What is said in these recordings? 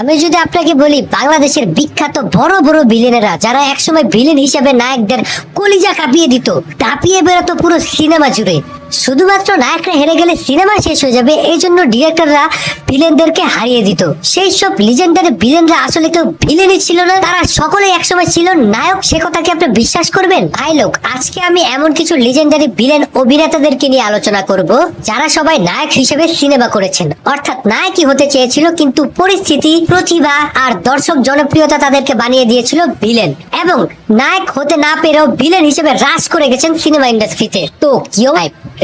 আমি যদি আপনাকে বলি বাংলাদেশের বিখ্যাত বড় বড় ভিলেনেরা যারা একসময় ভিলেন হিসেবে নায়কদের কলিজা কাঁপিয়ে দিত, কাঁপিয়ে বেরোতো পুরো সিনেমা জুড়ে, শুধুমাত্র নায়করা হেরে গেলে সিনেমা শেষ হয়ে যাবে এই জন্য ডিরেক্টররা ভিলেনদেরকে হারিয়ে দিত। সেই সব লিজেন্ডারি ভিলেনরা আসলে কেউ ভিলেনই ছিল না, তারা সকলে একসময় ছিল নায়ক। সে কথা কি আপনি বিশ্বাস করবেন? ভাই লোক, আজকে আমি এমন কিছু লিজেন্ডারি ভিলেন অভিনেতাদেরকে নিয়ে আলোচনা করব যারা সবাই নায়ক হিসেবে সিনেমা করেছেন, অর্থাৎ নায়কই হতে চেয়েছিল কিন্তু পরিস্থিতি, প্রতিভা আর দর্শক জনপ্রিয়তা তাদেরকে বানিয়ে দিয়েছিল ভিলেন, এবং নায়ক হতে না পেরেও ভিলেন হিসেবে রাজ করে গেছেন সিনেমা ইন্ডাস্ট্রিতে। তো কিও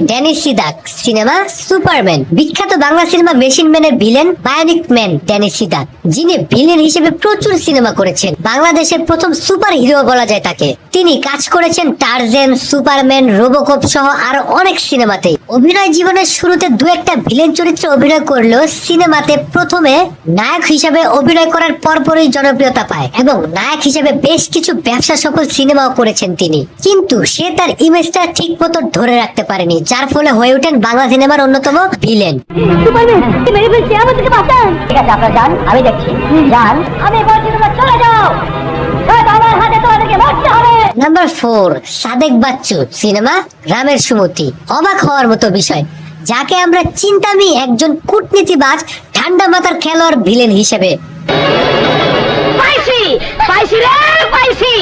ড্যানিশ সিদাক, সিনেমা সুপারম্যান। বিখ্যাত বাংলা সিনেমা মেশিন ম্যানের ভিলেন বায়োনিক ম্যান ড্যানিশ সিদাক, যিনি ভিলেন হিসেবে প্রচুর সিনেমা করেছেন। বাংলাদেশের প্রথম সুপার হিরো বলা যায় তাকে। তিনি কাজ করেছেন টার্জেন, সুপারম্যান, রোবোকপ সহ আরো অনেক সিনেমাতে। অভিনয় জীবনের শুরুতে দু একটা ভিলেন চরিত্রে অভিনয় করলেও সিনেমাতে প্রথমে নায়ক হিসেবে অভিনয় করার পরপরই জনপ্রিয়তা পায় এবং নায়ক হিসেবে বেশ কিছু ব্যবসা সফল সিনেমাও করেছেন তিনি। কিন্তু সে তার ইমেজটা ঠিক মতো ধরে রাখতে পারেনি, যার ফলে হয়ে ওঠেন বাংলা সিনেমার অন্যতম ভিলেন। ঠিক আছে আপনারা যান, আমি দেখছি। যান, আমি বলছি তোমরা চলে যাও। নাম্বার 4, সাদেক বাচ্চু, সিনেমা রামের সুমতি। অবাক হওয়ার মতো বিষয়, যাকে আমরা চিন্তামি একজন কূটনীতিবাজ, ঠান্ডা মাথার খেলোয়াড় ভিলেন হিসেবে। পাইছি পাইছি রে পাইছি,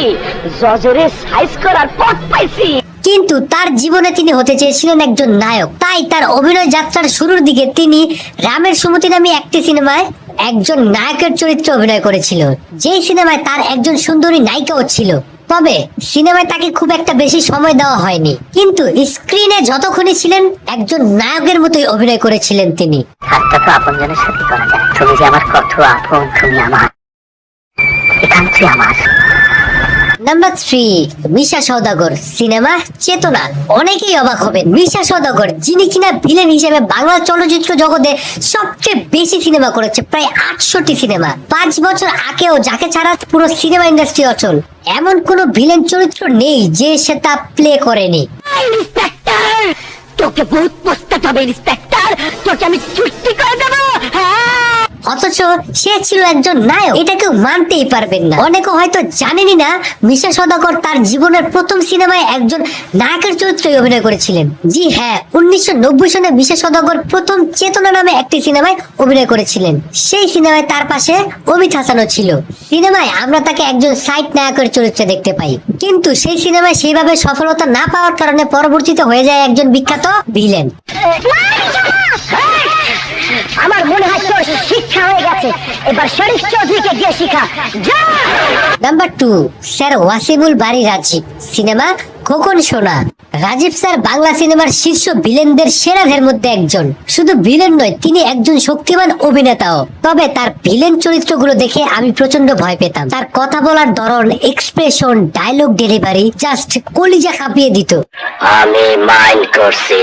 জজরে সাইজ করার পথ পাইছি। কিন্তু তার জীবনে তিনি হতে চেয়েছিলেন একজন নায়ক, তাই তার অভিনয় যাত্রার শুরুর দিকে তিনি রামের সুমতি নামে একটি সিনেমায় একজন নায়কের চরিত্রে অভিনয় করেছিল, যেই সিনেমায় তার একজন সুন্দরী নায়িকাও ছিল। তবে সিনেমায় তাকে খুব একটা বেশি সময় দেওয়া হয়নি, কিন্তু স্ক্রিনে যতক্ষণই ছিলেন একজন নায়কের মতোই অভিনয় করেছিলেন তিনি। হাতটা তো আপনজনের সাথে করা যায়। তুমি যে আমার কত আপন, তুমি আমার একান্তই আমার। নাম্বার 3, মিশা সওদাগর, সিনেমা চেতনা। অনেকেই অবাক হবেন, মিশা সওদাগর যিনি কিনা ভিলেন হিসেবে বাংলা চলচ্চিত্র জগতে সবচেয়ে বেশি সিনেমা করেছে, প্রায় 800টি সিনেমা। 5 বছর আগেও যাকে ছাড়া পুরো সিনেমা ইন্ডাস্ট্রি অচল, এমন কোন ভিলেন চরিত্র নেই যে সে তা প্লে করেনি। ইন্সপেক্টর, তোকে বহুত পস্তাতে হবে ইন্সপেক্টর, তোকে আমি চুক্তি করে দেবো। অথচ সে ছিল একজন নায়ক, এটা কেউ মানতেই পারবেন না। অনেকে হয়তো জানেনই না মিশা সওদাগর তার জীবনের প্রথম সিনেমায় একজন নায়কের চরিত্রে অভিনয় করেছিলেন। জি হ্যাঁ, 1990 সালে মিশা সওদাগর প্রথম চেতনা নামে একটি সিনেমায় অভিনয় করেছিলেন। সেই সিনেমায় তার পাশে অমিত হাসানও ছিল। সিনেমায় আমরা তাকে একজন সাইড নায়কের চরিত্রে দেখতে পাই, কিন্তু সেই সিনেমায় সেইভাবে সফলতা না পাওয়ার কারণে পরবর্তীতে হয়ে যায় একজন বিখ্যাত ভিলেন। আমার মনে হয় তোর শিক্ষা হয়ে গেছে, এবার শরীফ চৌধুরীকে গিয়ে শিখা যা। নাম্বার 2, স্যার ওয়াসিমুল বারী রাজীব, সিনেমা খোকন সোনা। রাজীব স্যার বাংলা সিনেমার শীর্ষ ভিলেনদের সেরাদের মধ্যে একজন। শুধু ভিলেন নয়, তিনি একজন শক্তিমান অভিনেতাও। তবে তার ভিলেন চরিত্রগুলো দেখে আমি প্রচন্ড ভয় পেতাম। তার কথা বলার ধরন, এক্সপ্রেশন, ডায়লগ ডেলিভারি জাস্ট কলিজা কাঁপিয়ে দিত। আমি মাইন্ড করছি।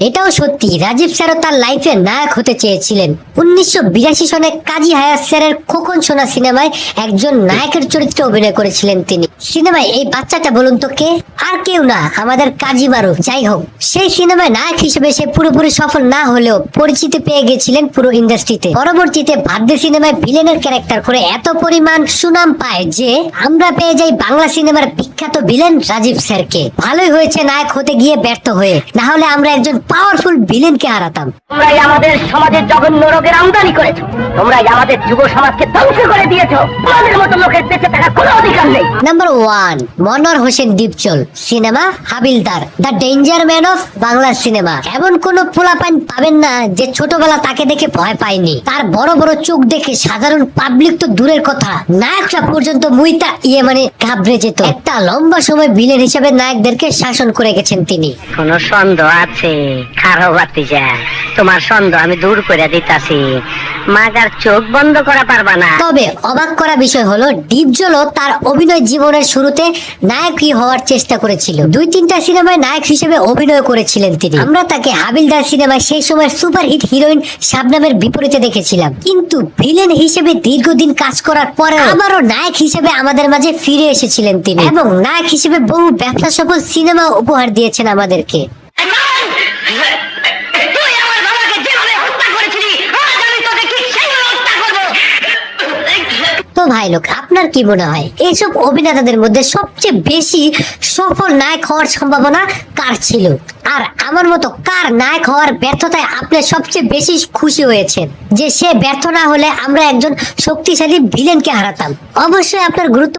এটাও সত্যি, রাজীব স্যারও তার লাইফে নায়ক হতে চেয়েছিলেন। 1982 সনে কাজী হায়াত স্যারের খোকন সোনা সিনেমায় একজন নায়কের চরিত্রে অভিনয় করেছিলেন তিনি। সিনেমায় এই বাচ্চাটা বলুন তো কে? আর কেউ না, আমাদের কাজী মারুফ। যাই হোক, সেই সিনেমায় নায়ক হিসেবে সে পুরোপুরি সফল না হলেও পরিচিতি পেয়ে গেছিলেন পুরো ইন্ডাস্ট্রিতে। পরবর্তীতে ভাদ্যে সিনেমায় ভিলেনের ক্যারেক্টার করে এত পরিমাণ সুনাম পায় যে আমরা পেয়ে যাই বাংলা সিনেমার বিখ্যাত ভিলেন রাজীব স্যারকে। ভালোই হয়েছে নায়ক হতে গিয়ে ব্যর্থ হয়ে, না হলে আমরা একজন পাওয়ারফুল ভিলেনকে হারাতাম। তোমরাই আমাদের সমাজের জঘন্য রোগের আমদানি করেছো, তোমরাই আমাদের যুব সমাজকে ধ্বংস করে দিয়েছো। তোমাদের মতো লোকের বেঁচে থাকার কোনো অধিকার নেই। নাম্বার 1, মনোয়ার হোসেন দীপচল, সিনেমা হাবিলদার, the danger man of Bangla cinema. এমন কোন পোলাপান পাবেন না যে ছোটবেলা তাকে দেখে ভয় পায়নি। তার বড় বড় চোখ দেখে সাধারণ পাবলিক তো দূরের কথা, নায়করা পর্যন্ত মুইতা মানে ঘাবড়ে যেত। একটা লম্বা সময় ভিলেন হিসেবে নায়কদেরকে শাসন করে গেছেন তিনি। কোন সন্দেহ আছে? খারো বাতি যায়, তোমার সন্দেহ আমি দূর করে দিতাছি। মাগার চোখ বন্ধ করা পারবা না। তবে অবাক করা বিষয় হলো দীপজলও তার অভিনয় জীবনের শুরুতে নায়কই হওয়ার চেষ্টা করেছিল। 2-3টা সিনেমায় নায়ক হিসেবে অভিনয় করেছিলেন তিনি। আমরা তাকে হাবিলদার সিনেমায় সেই সময় সুপারহিট হিরোইন শাবনামের বিপরীতে দেখেছিলাম, কিন্তু ভিলেন হিসেবে দীর্ঘদিন কাজ করার পরে আবারও নায়ক হিসেবে আমাদের মাঝে ফিরে এসেছিলেন তিনি, এবং নায়ক হিসেবে বহু ব্যবসা সফল সিনেমা উপহার দিয়েছেন আমাদেরকে। ভাই লোক, আপনার কি মনে হয় এইসব অভিনেতাদের মধ্যে সবচেয়ে বেশি সফল নায়ক হওয়ার সম্ভাবনা কার ছিল? আর আমার মতো কার নায়ক হওয়ার ব্যর্থতায় আপনি সবচেয়ে বেশি খুশি হয়েছেন, যে সে ব্যর্থ না হলে আমরা একজন শক্তিশালী ভিলেনকে হারাতাম? অবশ্যই আপনার গুরুত্ব